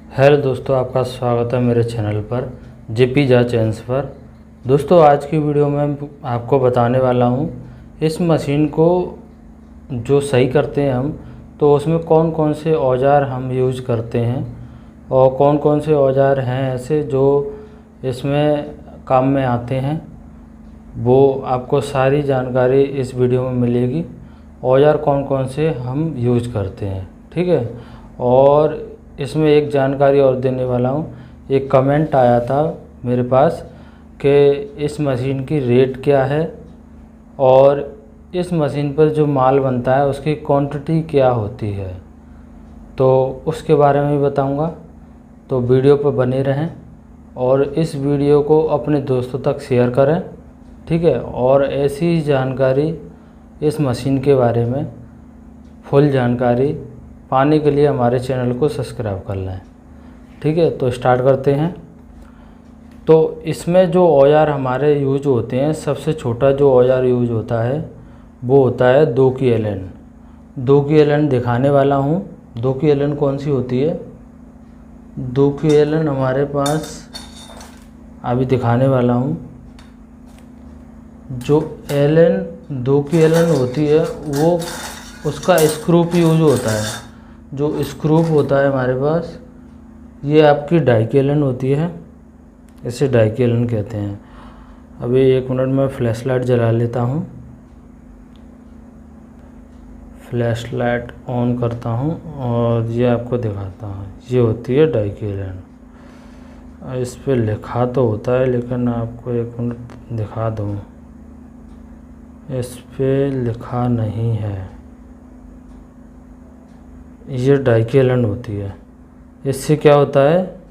Hello दोस्तों, आपका स्वागत है मेरे चैनल पर जेपी जा चैंस पर। दोस्तों, आज की वीडियो में आपको बताने वाला हूँ इस मशीन को जो सही करते हैं हम, तो उसमें कौन कौन से औजार हम यूज करते हैं और कौन कौन से औजार हैं ऐसे जो इसमें काम में आते हैं। वो आपको सारी जानकारी इस वीडियो में मिलेगी। औजार कौन कौन से हम यूज करते हैं, ठीक है। और इसमें एक जानकारी और देने वाला हूँ। एक कमेंट आया था मेरे पास कि इस मशीन की रेट क्या है और इस मशीन पर जो माल बनता है उसकी क्वांटिटी क्या होती है, तो उसके बारे में भी बताऊँगा। तो वीडियो पर बने रहें और इस वीडियो को अपने दोस्तों तक शेयर करें, ठीक है। और ऐसी जानकारी इस मशीन के बारे में फुल जानकारी पाने के लिए हमारे चैनल को सब्सक्राइब कर लें, ठीक है। तो स्टार्ट करते हैं। तो इसमें जो औजार हमारे यूज होते हैं, सबसे छोटा जो औजार यूज होता है वो होता है 2 की एलन। 2 की एलन दिखाने वाला हूँ। 2 की एलन कौन सी होती है? 2 की एलन हमारे पास अभी दिखाने वाला हूँ। जो एलन 2 की एलन होती है वो उसका स्क्रूप यूज होता है। जो स्क्रूप होता है हमारे पास, ये आपकी डाई की एलन होती है, इसे डाई की एलन कहते हैं। अभी 1 मिनट में फ्लैश लाइट जला लेता हूँ। फ्लैश लाइट ऑन करता हूँ और ये आपको दिखाता हूँ। ये होती है डाई की एलन। इस पे लिखा तो होता है लेकिन आपको 1 मिनट दिखा दूँ। इस पे लिखा नहीं है। ये डाई की एलन होती है। इससे क्या होता है,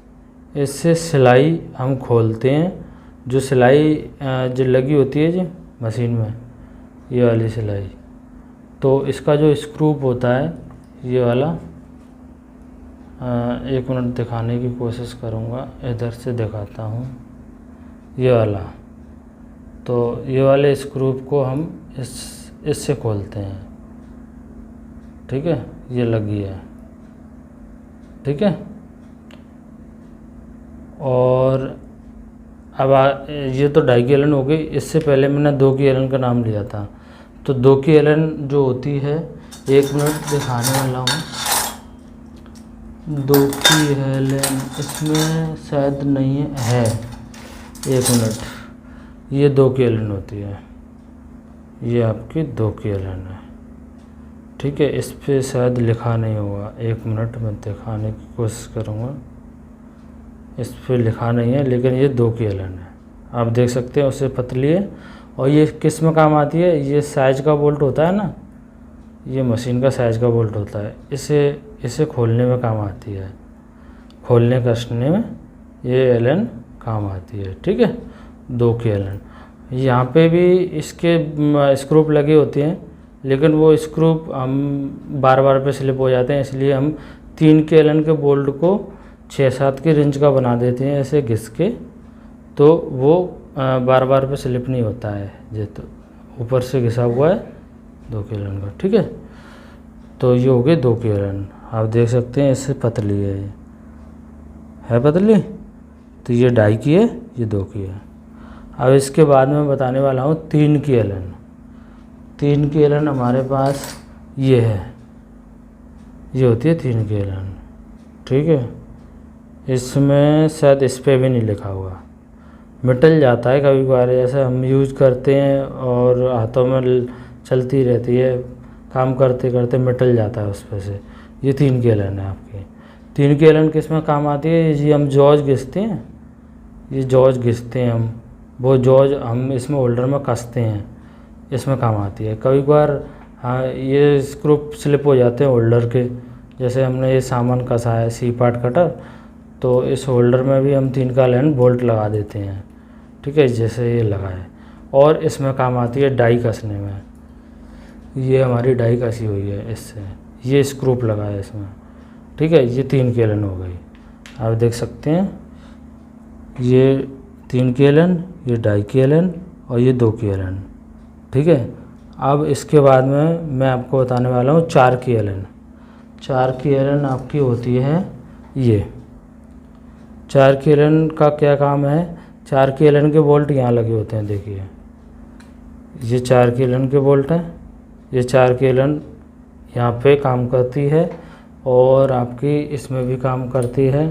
इससे सिलाई हम खोलते हैं। जो सिलाई जो लगी होती है जी मशीन में, ये वाली सिलाई, तो इसका जो स्क्रूप होता है ये वाला, 1 मिनट दिखाने की कोशिश करूँगा। इधर से दिखाता हूँ, ये वाला। तो ये वाले स्क्रूप को हम इससे खोलते हैं, ठीक है। ये लगी है, ठीक है। और अब ये तो डाई की एलन हो गई। इससे पहले मैंने 2 की एलन का नाम लिया था। तो 2 की एलन जो होती है, 1 मिनट दिखाने वाला हूँ। 2 की एलन इसमें शायद नहीं है, 1 मिनट। ये 2 की एलन होती है, ये आपकी 2 की एलन है, ठीक है। इस पे शायद लिखा नहीं होगा। 1 मिनट में दिखाने की कोशिश करूँगा। इस पे लिखा नहीं है लेकिन ये 2 की एलन है, आप देख सकते हैं। उससे पतली है और ये किस में काम आती है? ये साइज का बोल्ट होता है ना, ये मशीन का साइज का बोल्ट होता है। इसे खोलने में काम आती है। खोलने कसने में ये एलन काम आती है, ठीक है। 2 की एलन। यहाँ पे भी इसके स्क्रूप लगे होते हैं लेकिन वो स्क्रूप हम बार बार पे स्लिप हो जाते हैं, इसलिए हम 3 के एलन के बोल्ट को 6-7 के रेंज का बना देते हैं ऐसे घिस के, तो वो बार बार पे स्लिप नहीं होता है। ये तो ऊपर से घिसा हुआ है 2 के एलन का, ठीक है। तो ये हो गई 2 की एलन। आप देख सकते हैं इससे पतली है, ये है पतली। तो ये डाई की है, ये 2 की है। अब इसके बाद में बताने वाला हूँ 3 की एलन। 3 की एलन हमारे पास ये है, ये होती है 3 की एलन, ठीक है। इसमें शायद इस पे भी नहीं लिखा हुआ, मिटल जाता है कभी कभार। जैसे हम यूज करते हैं और हाथों में चलती रहती है, काम करते करते मिटल जाता है उस पे से। ये 3 की एलन है आपकी। 3 की एलन किस में काम आती है? ये हम जॉज घिसते हैं, ये जॉज घिसते हैं हम, वो जॉज हम इसमें होल्डर में कसते हैं, इसमें काम आती है। कभी कभार हाँ, ये स्क्रूप स्लिप हो जाते हैं होल्डर के। जैसे हमने ये सामान कसा है सी पार्ट कटर, तो इस होल्डर में भी हम 3 का एलन बोल्ट लगा देते हैं, ठीक है, जैसे ये लगा है। और इसमें काम आती है डाई कसने में। ये हमारी डाई कसी हुई है इससे, ये स्क्रूप लगा है इसमें, ठीक है। ये 3 की एलन हो गई, आप देख सकते हैं। ये 3 की एलन, ये डाई की एलन और ये 2 की एलन, ठीक है। अब इसके बाद में मैं आपको बताने वाला हूँ 4 की एलन। 4 की एलन आपकी होती है ये, 4 की एलन का क्या काम है, 4 की एलन के बोल्ट यहाँ लगे होते हैं। देखिए ये 4 की एलन के बोल्ट हैं, ये 4 की एलन यहाँ पे काम करती है और आपकी इसमें भी काम करती है।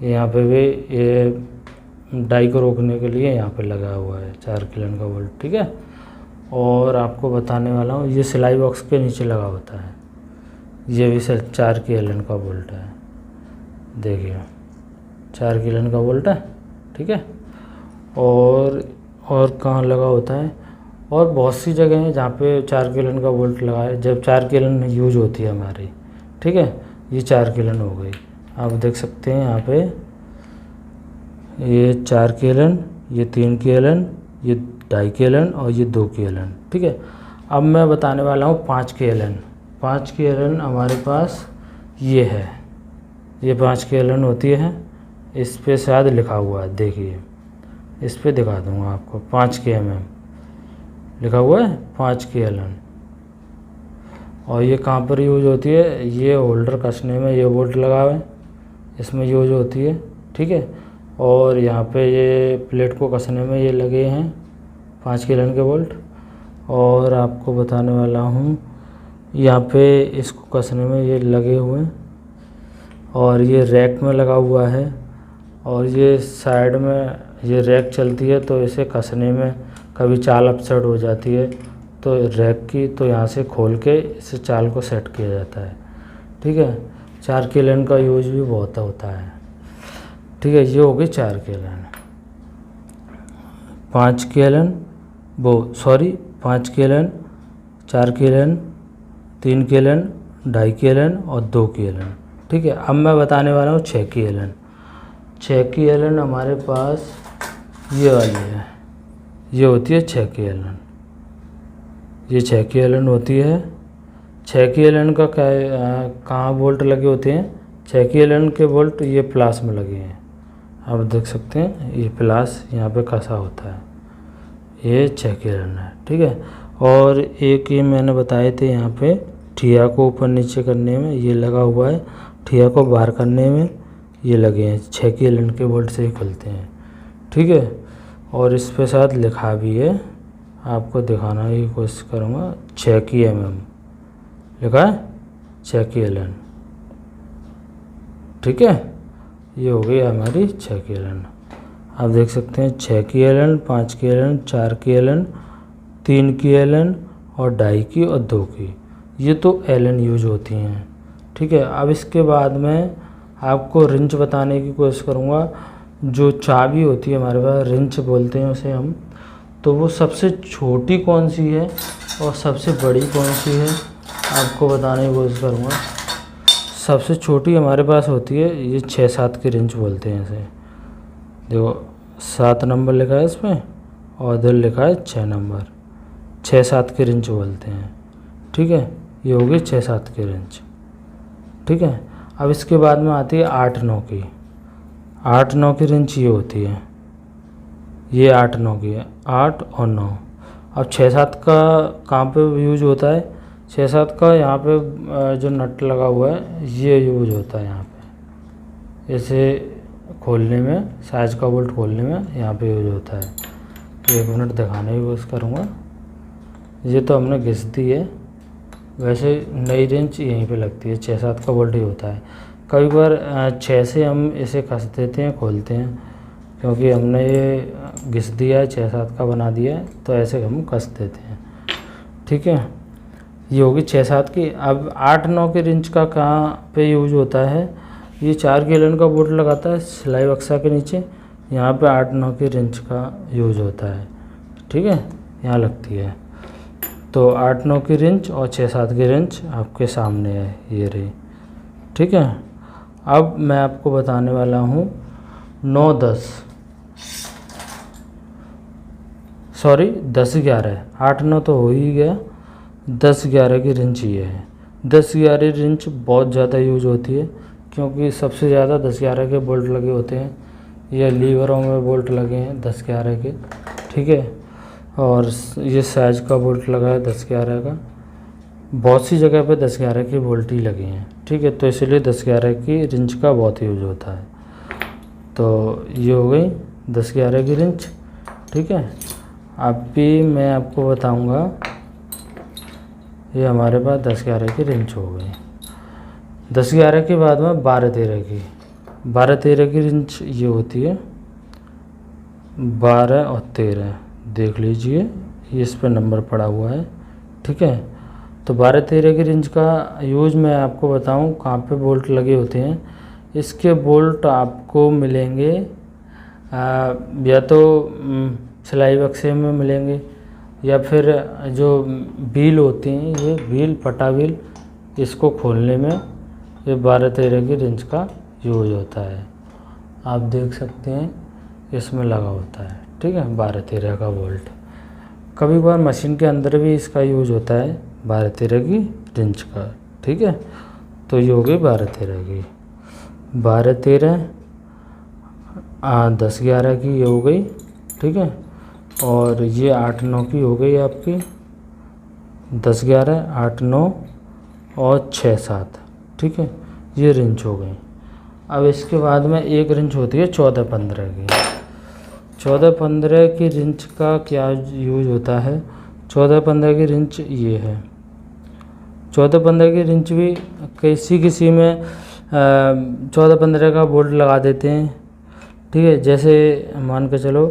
यहाँ पे भी ये डाई को रोकने के लिए यहाँ पे लगा हुआ है 4 की एलन का बोल्ट, ठीक है। और आपको बताने वाला हूँ, ये सिलाई बॉक्स के नीचे लगा होता है, ये भी 4 की एलन का बोल्ट है। देखिए 4 की एलन का बोल्ट है, ठीक है। और कहाँ लगा होता है, और बहुत सी जगह हैं जहाँ पे 4 की एलन का बोल्ट लगा है, जब 4 की एलन यूज होती है हमारी, ठीक है। ये 4 की एलन हो गई, आप देख सकते हैं यहाँ पे ये 4 की एलन, ये 3 की एलन, ये 2.5 की एलन और ये 2 की एलन, ठीक है। अब मैं बताने वाला हूँ 5 की एलन। 5 की एलन हमारे पास ये है, ये 5 की एलन होती है, इस पे शायद लिखा हुआ है, देखिए इस पे दिखा दूँगा आपको, 5 के mm लिखा हुआ है, 5 की एलन। और ये कहाँ पर यूज होती है, ये होल्डर कसने में ये बोल्ट लगा हुआ है, इसमें यूज होती है, ठीक है। और यहाँ पे ये प्लेट को कसने में ये लगे हैं 5 की एलन के बोल्ट। और आपको बताने वाला हूँ, यहाँ पे इसको कसने में ये लगे हुए हैं, और ये रैक में लगा हुआ है, और ये साइड में ये रैक चलती है, तो इसे कसने में कभी चाल अपसेट हो जाती है तो रैक की, तो यहाँ से खोल के इस चाल को सेट किया जाता है, ठीक है। 4 की एलन का यूज भी बहुत होता है, ठीक है। ये हो गई 4 की एलन। 5 की एलन 5 की एलन, 4 की एलन, 3 की एलन, 2.5 की एलन और 2 की एलन, ठीक है। अब मैं बताने वाला हूँ 6 की एलन। 6 की एलन हमारे पास ये वाली है, ये होती है 6 की एलन, ये 6 की एलन होती है। 6 की एलन का क्या कहाँ बोल्ट लगे होते हैं, 6 की एलन के बोल्ट ये प्लास में लगे हैं, आप देख सकते हैं ये प्लास यहाँ पे कसा होता है, ये 6 की एलन है, ठीक है। और एक ये मैंने बताए थे यहाँ पे ठिया को ऊपर नीचे करने में ये लगा हुआ है, ठिया को बाहर करने में ये लगे हैं, 6 की एलन के बोल्ट से ही खुलते हैं, ठीक है। और इस पे साथ लिखा भी है, आपको दिखाना की कोशिश करूँगा, 6 की mm लिखा है, 6 की एलन, ठीक है। ये हो गई हमारी 6 की एलन। आप देख सकते हैं 6 की एलन, 5 की एलन, 4 की एलन, 3 की एलन और 2.5 की और 2 की, ये तो एलन यूज होती हैं, ठीक है। अब इसके बाद में आपको रिंच बताने की कोशिश करूँगा। जो चाबी होती है हमारे पास, रिंच बोलते हैं उसे हम, तो वो सबसे छोटी कौन सी है और सबसे बड़ी कौन सी है, आपको बताने की कोशिश करूँगा। सबसे छोटी हमारे पास होती है ये 6-7 की रिंच बोलते हैं इसे, देखो 7 नंबर लिखा है इसमें और इधर लिखा है 6 नंबर, 6-7 की रिंच बोलते हैं, ठीक है। ये होगी 6-7 की रिंच, ठीक है। अब इसके बाद में आती है 8-9 की। 8-9 की रिंच ये होती है, ये 8-9 की है, 8 और 9। अब 6-7 का कहाँ पे यूज होता है, 6-7 का यहाँ पे जो नट लगा हुआ है ये यूज होता है यहाँ पे, इसे खोलने में, साइज का बोल्ट खोलने में यहाँ पे यूज होता है। तो 1 मिनट दिखाने की कोशिश करूँगा। ये तो हमने घिस दी है, वैसे नई रिंच यहीं पे लगती है, 6-7 का बोल्ट ही होता है। कई बार 6 से हम इसे कस देते हैं, खोलते हैं, क्योंकि हमने ये घिस दिया है, 6-7 का बना दिया है, तो ऐसे हम कस देते हैं, ठीक है। ये होगी 6-7 की। अब 8-9 की रिंच का कहाँ पे यूज होता है, ये 4 की एलन का बोल्ट लगाता है सिलाई बक्सा के नीचे, यहाँ पे 8-9 की रिंच का यूज होता है, ठीक है, यहाँ लगती है। तो 8-9 की रिंच और 6-7 की रिंच आपके सामने है, ये रही, ठीक है। अब मैं आपको बताने वाला हूँ 9-10, सॉरी 10-11, 8-9 तो हो ही गया, 10-11 की रिंच ये है। 10-11 रिंच बहुत ज़्यादा यूज होती है, क्योंकि सबसे ज़्यादा 10-11 के बोल्ट लगे होते हैं, ये लीवरों में बोल्ट लगे हैं 10-11 के, ठीक है। और ये साइज का बोल्ट लगा है 10-11 का, बहुत सी जगह पे 10-11 के बोल्ट ही लगे हैं, ठीक है। तो इसलिए 10-11 की रिंच का बहुत यूज होता है। तो ये हो गई 10-11 की रिंच। ठीक है, अभी मैं आपको बताऊंगा, ये हमारे पास 10-11 की रिंच हो गई। 10-11 के बाद में 12-13 की रिंच ये होती है 12 और 13, देख लीजिए ये इस पर नंबर पड़ा हुआ है। ठीक है, तो 12-13 की रिंच का यूज़ मैं आपको बताऊं कहाँ पे बोल्ट लगे होते हैं। इसके बोल्ट आपको मिलेंगे या तो सिलाई बक्से में मिलेंगे, या फिर जो व्हील होती हैं, ये व्हील पटा व्हील, इसको खोलने में ये 12-13 की रिंच का यूज होता है। आप देख सकते हैं इसमें लगा होता है। ठीक है, 12-13 का बोल्ट। कभी कभार मशीन के अंदर भी इसका यूज होता है 12-13 की रिंच का। ठीक है, तो ये हो गई 12-13 की। 12-13 10-11 की ये हो गई। ठीक है, और ये 8-9 की हो गई आपकी। 10-11, 8-9 और 6-7। ठीक है, ये रिंच हो गई। अब इसके बाद में एक रिंच होती है 14-15 की। 14-15 की रिंच का क्या यूज होता है? 14-15 की रिंच ये है। 14-15 की रिंच भी किसी में 14-15 का बोल्ट लगा देते हैं। ठीक है, जैसे मान के चलो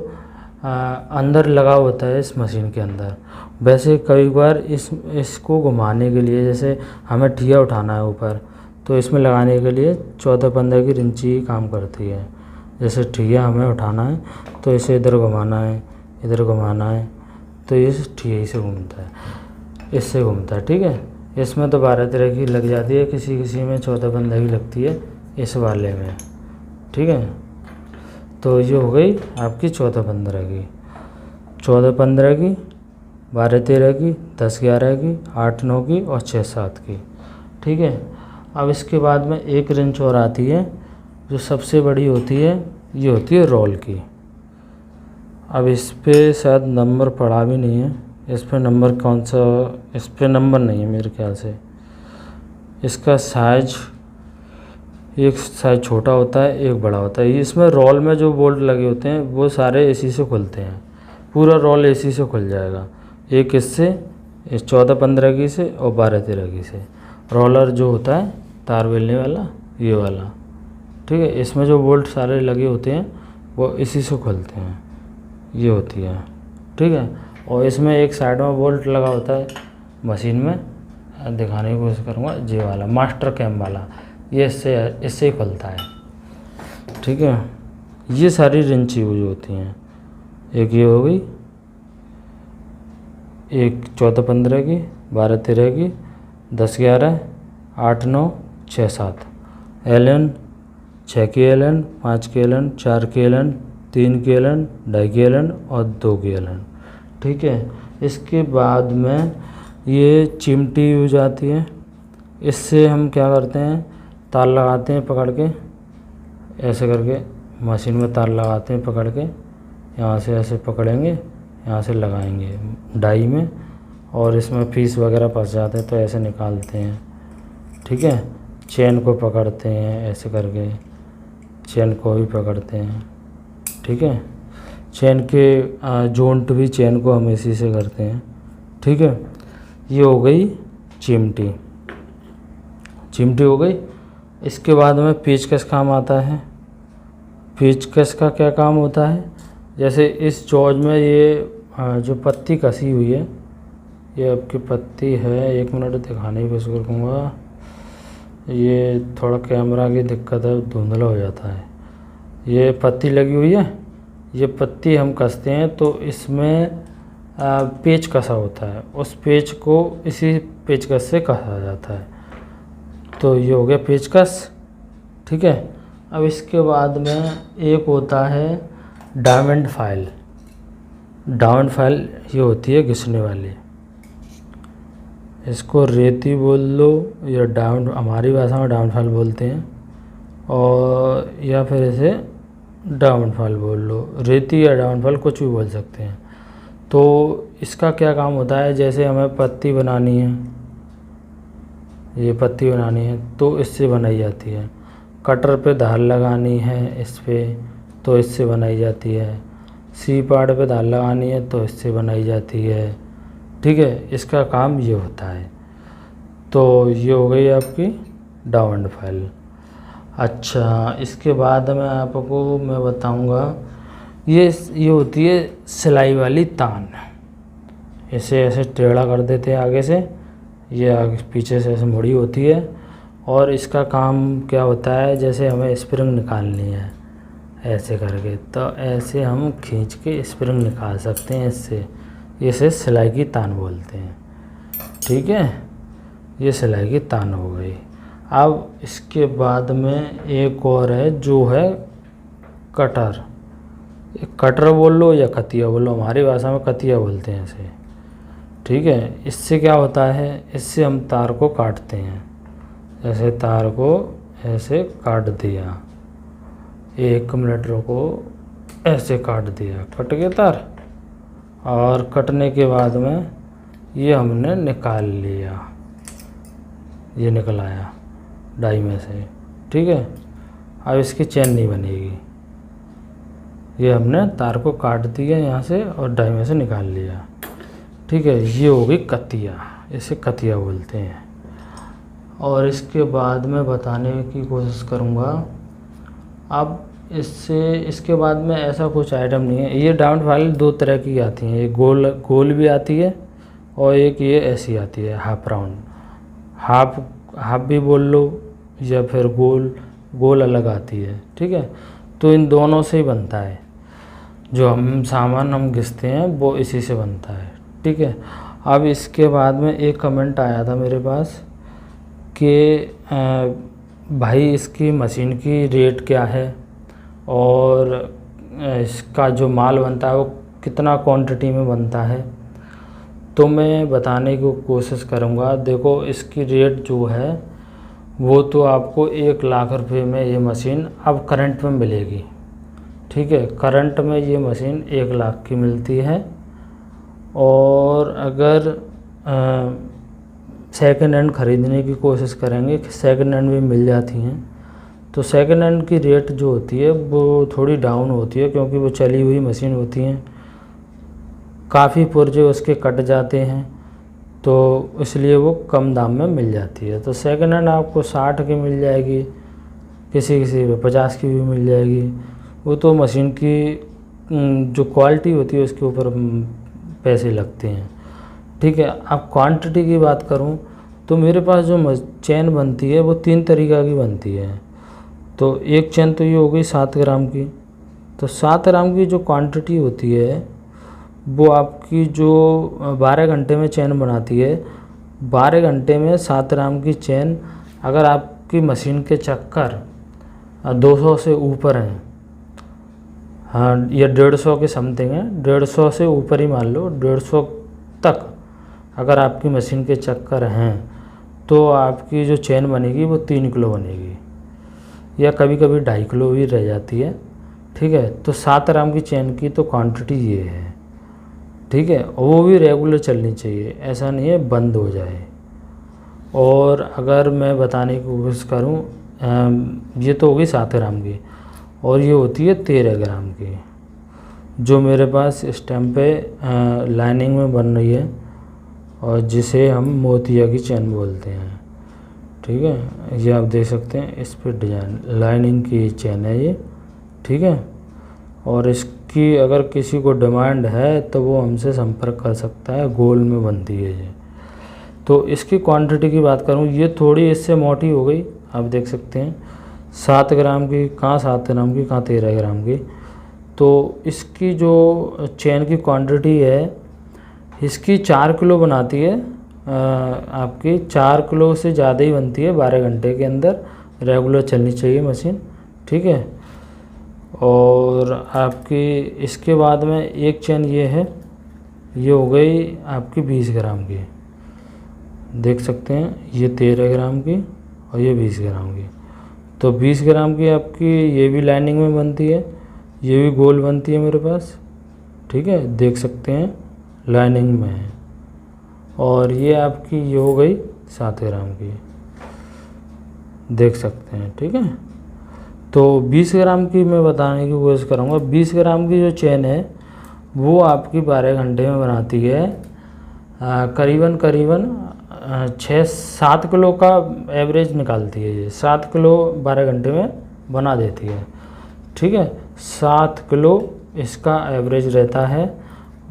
अंदर लगा होता है इस मशीन के अंदर। वैसे कई बार इसको घुमाने के लिए, जैसे हमें ठिया उठाना है ऊपर, तो इसमें लगाने के लिए 14-15 की रिंच ही काम करती है। जैसे ठिया हमें उठाना है तो इसे इधर घुमाना है, इधर घुमाना है, तो ये ठिया से घूमता है, इससे घूमता है। ठीक है, इसमें तो 12-13 की लग जाती है, किसी में 14-15 की लगती है इस वाले में। ठीक है, तो ये हो गई आपकी 14-15 की। 14-15 की, 12-13 की, 10-11 की, 8-9 की और 6-7 की। ठीक है, अब इसके बाद में एक रिंच और आती है जो सबसे बड़ी होती है, ये होती है रोल की। अब इस पे शायद नंबर पड़ा भी नहीं है, इस पे नंबर कौन सा, इस पे नंबर नहीं है मेरे ख्याल से। इसका साइज, एक साइज छोटा होता है, एक बड़ा होता है। इसमें रोल में जो बोल्ट लगे होते हैं वो सारे इसी से खुलते हैं, पूरा रोल इसी से खुल जाएगा। एक इससे, इस 14-15 की से और 12-13 की से। रोलर जो होता है तार बेलने वाला, ये वाला। ठीक है, इसमें जो बोल्ट सारे लगे होते हैं वो इसी से खुलते हैं, ये होती है। ठीक है, और इसमें एक साइड में बोल्ट लगा होता है मशीन में, दिखाने की कोशिश करूँगा, ये वाला मास्टर कैम वाला, ये इससे ही खुलता है। ठीक है, ये सारी रिंच यूज होती हैं। एक ये हो गई, एक 14-15 की, 12-13 की, 10-11, 8-9, 6-7 एलन, 6 की एलन, 5 की एलन, 4 की एलन, 3 की एलन, 2.5 की एलन और 2 की एलन। ठीक है, इसके बाद में ये चिमटी यूज आती है। इससे हम क्या करते हैं, तार लगाते हैं पकड़ के, ऐसे करके मशीन में तार लगाते हैं पकड़ के, यहाँ से ऐसे पकड़ेंगे, यहाँ से लगाएंगे डाई में, और इसमें फीस वगैरह फंस जाते हैं तो ऐसे निकालते हैं। ठीक है, चेन को पकड़ते हैं ऐसे करके, चेन को भी पकड़ते हैं। ठीक है, चेन के जोंट भी चेन को हम इसी से करते हैं। ठीक है, ये हो गई चिमटी। चिमटी हो गई। इसके बाद में पेचकस काम आता है। पेचकस का क्या काम होता है, जैसे इस जॉज में ये जो पत्ती कसी हुई है, ये आपकी पत्ती है, 1 मिनट दिखाने की कोशिश करूँगा। ये थोड़ा कैमरा की दिक्कत है, धुंधला हो जाता है। ये पत्ती लगी हुई है, ये पत्ती हम कसते हैं तो इसमें पेच कसा होता है, उस पेच को इसी पेचकस से कसा जाता है। तो ये हो गया पेचकस। ठीक है, अब इसके बाद में एक होता है डायमंड फाइल। डायमंड फाइल ये होती है घिसने वाली, इसको रेती बोल लो या डायमंड, हमारी भाषा में डायमंड फाइल बोलते हैं, और या फिर इसे डायमंड फाइल बोल लो, रेती या डायमंड फाइल कुछ भी बोल सकते हैं। तो इसका क्या काम होता है, जैसे हमें पत्ती बनानी है, ये पत्ती बनानी है तो इससे बनाई जाती है। कटर पे धार लगानी है इस पे तो इससे बनाई जाती है, सी पार्ट पे धार लगानी है तो इससे बनाई जाती है। ठीक है, इसका काम ये होता है। तो ये हो गई आपकी डाउन फाइल। अच्छा, इसके बाद में आपको मैं बताऊंगा, ये होती है सिलाई वाली तान। इसे ऐसे टेढ़ा कर देते हैं आगे से, ये आगे पीछे से ऐसे मुड़ी होती है। और इसका काम क्या होता है, जैसे हमें स्प्रिंग निकालनी है ऐसे करके, तो ऐसे हम खींच के स्प्रिंग निकाल सकते हैं इससे। इसे सिलाई की तान बोलते हैं। ठीक है, ये सिलाई की तान हो गई। अब इसके बाद में एक और है जो है कटर। कटर बोल लो या कतिया बोल लो, हमारी भाषा में कतिया बोलते हैं इसे। ठीक है, इससे क्या होता है, इससे हम तार को काटते हैं। जैसे तार को ऐसे काट दिया, 1 मिनट रुको, ऐसे काट दिया, कट गया तार। और कटने के बाद में ये हमने निकाल लिया, ये निकल आया डाई में से। ठीक है, अब इसकी चेन नहीं बनेगी। ये हमने तार को काट दिया यहाँ से और डाई में से निकाल लिया। ठीक है, ये हो गई कतिया, इसे कतिया बोलते हैं। और इसके बाद मैं बताने की कोशिश करूँगा। अब इसके बाद में ऐसा कुछ आइटम नहीं है। ये डाउन फाइल 2 तरह की आती हैं, एक गोल भी आती है और एक ये ऐसी आती है हाफ राउंड। हाफ भी बोल लो या फिर गोल अलग आती है। ठीक है, तो इन दोनों से ही बनता है। जो हम सामान हम घिसते हैं वो इसी से बनता है। ठीक है, अब इसके बाद में एक कमेंट आया था मेरे पास कि भाई इसकी मशीन की रेट क्या है और इसका जो माल बनता है वो कितना क्वांटिटी में बनता है। तो मैं बताने की कोशिश करूँगा। देखो, इसकी रेट जो है वो तो आपको 1 लाख रुपए में ये मशीन अब करंट में मिलेगी। ठीक है, करंट में ये मशीन 1 लाख की मिलती है। और अगर सेकंड हैंड ख़रीदने की कोशिश करेंगे, सेकंड हैंड भी मिल जाती हैं, तो सेकंड हैंड की रेट जो होती है वो थोड़ी डाउन होती है, क्योंकि वो चली हुई मशीन होती हैं, काफ़ी पुर्जे उसके कट जाते हैं, तो इसलिए वो कम दाम में मिल जाती है। तो सेकंड हैंड आपको 60 की मिल जाएगी, किसी पे 50 की भी मिल जाएगी। वो तो मशीन की जो क्वालिटी होती है उसके ऊपर पैसे लगते हैं। ठीक है, अब क्वांटिटी की बात करूं तो मेरे पास जो चैन बनती है वो 3 तरीक़ा की बनती है। तो एक चैन तो ये हो गई 7 ग्राम की। तो 7 ग्राम की जो क्वांटिटी होती है वो आपकी जो 12 घंटे में चैन बनाती है, 12 घंटे में 7 ग्राम की चैन अगर आपकी मशीन के चक्कर 200 से ऊपर हैं, हाँ, या 150 के समथिंग है, 150 से ऊपर ही मान लो, 150 तक अगर आपकी मशीन के चक्कर हैं तो आपकी जो चैन बनेगी वो 3 किलो बनेगी, या कभी कभी 2.5 किलो भी रह जाती है। ठीक है, तो 7 ग्राम की चैन की तो क्वांटिटी ये है। ठीक है, वो भी रेगुलर चलनी चाहिए, ऐसा नहीं है बंद हो जाए। और अगर मैं बताने की कोशिश करूँ, ये तो होगी 7 ग्राम की, और ये होती है 13 ग्राम की, जो मेरे पास इस टाइम पे लाइनिंग में बन रही है और जिसे हम मोतिया की चैन बोलते हैं। ठीक है, ये आप देख सकते हैं, इस पर डिजाइन लाइनिंग की चैन है ये। ठीक है, और इसकी अगर किसी को डिमांड है तो वो हमसे संपर्क कर सकता है, गोल में बनती है ये। तो इसकी क्वांटिटी की बात करूँ, ये थोड़ी इससे मोटी हो गई, आप देख सकते हैं 7 ग्राम की, कहाँ 7 ग्राम की, कहाँ 13 ग्राम की। तो इसकी जो चैन की क्वांटिटी है, इसकी 4 किलो बनाती है, आपकी 4 किलो से ज़्यादा ही बनती है 12 घंटे के अंदर, रेगुलर चलनी चाहिए मशीन। ठीक है, और आपकी इसके बाद में एक चैन ये है, ये हो गई आपकी 20 ग्राम की, देख सकते हैं, ये 13 ग्राम की और ये 20 ग्राम की। तो 20 ग्राम की आपकी ये भी लाइनिंग में बनती है, ये भी गोल बनती है मेरे पास। ठीक है, देख सकते हैं लाइनिंग में है। और ये आपकी ये हो गई 7 ग्राम की, देख सकते हैं। ठीक है, तो 20 ग्राम की मैं बताने की कोशिश करूँगा। 20 ग्राम की जो चेन है वो आपकी 12 घंटे में बनाती है करीबन 6-7 किलो का एवरेज निकालती है। ये 7 किलो 12 घंटे में बना देती है। ठीक है, 7 किलो इसका एवरेज रहता है।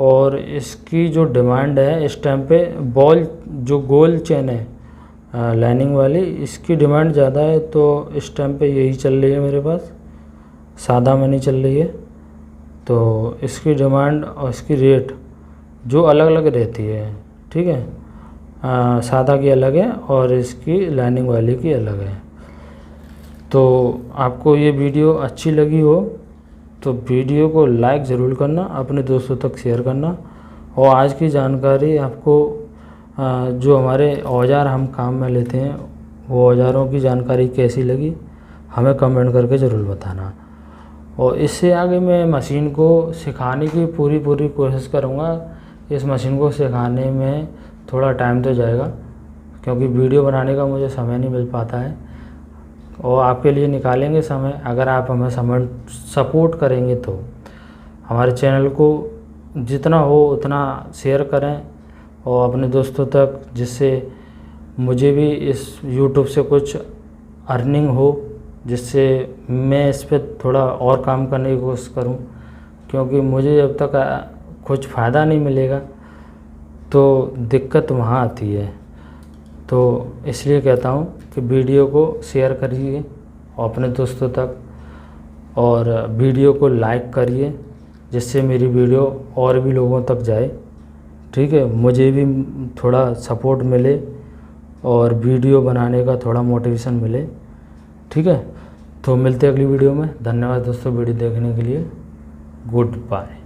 और इसकी जो डिमांड है इस टाइम पे बॉल जो गोल चेन है लाइनिंग वाली, इसकी डिमांड ज़्यादा है। तो इस टाइम पे यही चल रही है मेरे पास, सादा मनी चल रही है। तो इसकी डिमांड और इसकी रेट जो अलग अलग रहती है। ठीक है, सादा की अलग है और इसकी लाइनिंग वाली की अलग है। तो आपको ये वीडियो अच्छी लगी हो तो वीडियो को लाइक ज़रूर करना, अपने दोस्तों तक शेयर करना। और आज की जानकारी आपको जो हमारे औजार हम काम में लेते हैं वो औजारों की जानकारी कैसी लगी हमें कमेंट करके ज़रूर बताना। और इससे आगे मैं मशीन को सिखाने की पूरी कोशिश करूँगा। इस मशीन को सिखाने में थोड़ा टाइम तो जाएगा क्योंकि वीडियो बनाने का मुझे समय नहीं मिल पाता है, और आपके लिए निकालेंगे समय। अगर आप हमें सपोर्ट करेंगे तो हमारे चैनल को जितना हो उतना शेयर करें और अपने दोस्तों तक, जिससे मुझे भी इस YouTube से कुछ अर्निंग हो, जिससे मैं इस पर थोड़ा और काम करने की कोशिश करूं। क्योंकि मुझे जब तक कुछ फ़ायदा नहीं मिलेगा तो दिक्कत वहाँ आती है। तो इसलिए कहता हूँ कि वीडियो को शेयर करिए और अपने दोस्तों तक, और वीडियो को लाइक करिए जिससे मेरी वीडियो और भी लोगों तक जाए। ठीक है, मुझे भी थोड़ा सपोर्ट मिले और वीडियो बनाने का थोड़ा मोटिवेशन मिले। ठीक है, तो मिलते हैं अगली वीडियो में। धन्यवाद दोस्तों वीडियो देखने के लिए। Good bye.